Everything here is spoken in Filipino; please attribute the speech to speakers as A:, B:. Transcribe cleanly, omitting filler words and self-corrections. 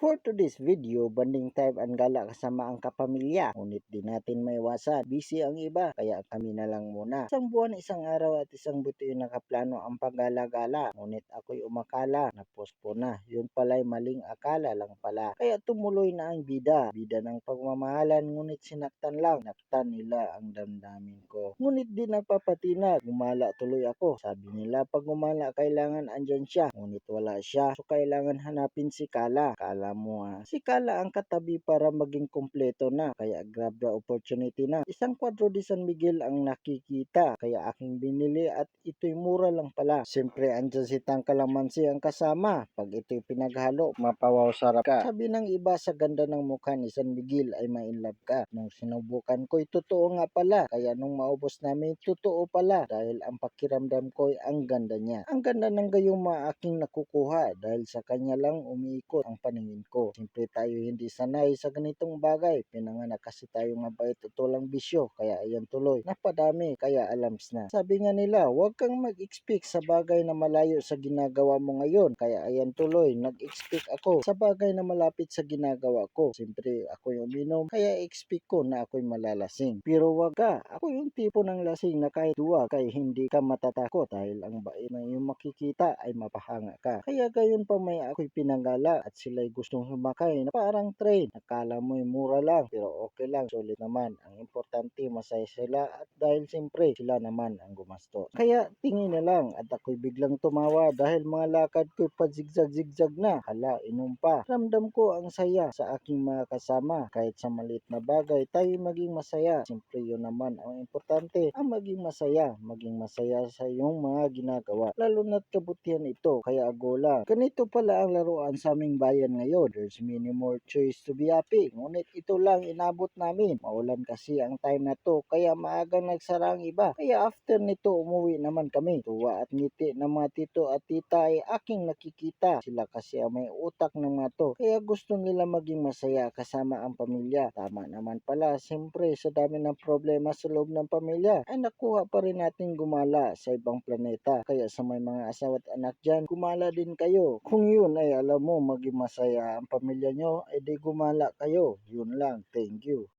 A: For today's video, banding time ang gala kasama ang kapamilya. Ngunit di natin maiwasan, busy ang iba, kaya kami na lang muna. Isang buwan, isang araw at isang buti yung nakaplano ang paggala-gala. Ngunit ako'y umakala na pospo na. Yun pala'y maling akala lang pala. Kaya tumuloy na ang bida. Bida ng pagmamahalan, ngunit sinaktan lang. Naktan nila ang damdamin ko. Ngunit di nagpapatinag, gumala tuloy ako. Sabi nila pag gumala kailangan andyan siya. Ngunit wala siya, so kailangan hanapin si Kala. Kala mo si Kala ang katabi para maging kumpleto na, kaya grab the opportunity na. Isang kwadro di San Miguel ang nakikita, kaya aking binili at ito'y mura lang pala. Siyempre andyan si Tang Kalamansi ang kasama. Pag ito'y pinaghalo, mapawaw sarap ka. Sabi ng iba sa ganda ng mukha ni San Miguel ay ma-inlove ka. Nung sinubukan ko'y totoo nga pala, kaya nung maubos namin totoo pala, dahil ang pakiramdam ko'y ang ganda niya. Ang ganda ng gayuma aking nakukuha, dahil sa kanya lang umiikot ang paningin ko. Siyempre tayo hindi sanay sa ganitong bagay. Pinanganak kasi tayo mabait at walang bisyo, kaya ayan tuloy. Napadami, kaya alams na. Sabi nga nila, huwag kang mag-expect sa bagay na malayo sa ginagawa mo ngayon, kaya ayan tuloy. Nag-expect ako sa bagay na malapit sa ginagawa ko. Siyempre ako'y uminom, kaya expect ko na ako'y malalasing. Pero wag ka, ako yung tipo ng lasing na kahit duwag kay hindi ka matatakot, dahil ang bait na yung makikita ay mapahanga ka. Kaya gayon pa may ako'y pinanggala at sila'y gustong sumakay na parang train. Nakala mo'y mura lang, pero okay lang, sulit naman. Ang importante masaya sila, at dahil siyempre sila naman ang gumastos. Kaya tingin na lang at ako'y biglang tumawa dahil mga lakad ko'y pa-zigzag-zigzag na. Hala, inom pa. Ramdam ko ang saya sa aking mga kasama. Kahit sa maliit na bagay, tayo maging masaya. Siyempre yun naman ang importante, ang maging masaya sa iyong mga ginagawa. Lalo na't kabutihan ito, kaya agola. Ganito pala ang laruan sa aming bayan ngayon. There's many more choice to be happy. Ngunit ito lang inabot namin. Maulan kasi ang time na to, kaya maagang nagsara ang iba. Kaya after nito umuwi naman kami. Tuwa at ngiti ng mga tito at tita ay aking nakikita. Sila kasi ang may utak ng mga to, kaya gusto nila maging masaya kasama ang pamilya. Tama naman pala, siyempre sa dami ng problema sa loob ng pamilya ay nakuha pa rin natin gumala sa ibang planeta. Kaya sa may mga asawa at anak dyan, gumala din kayo. Kung yun ay alam mo maging masaya ang pamilya nyo, edi gumala kayo. Yun lang. Thank you.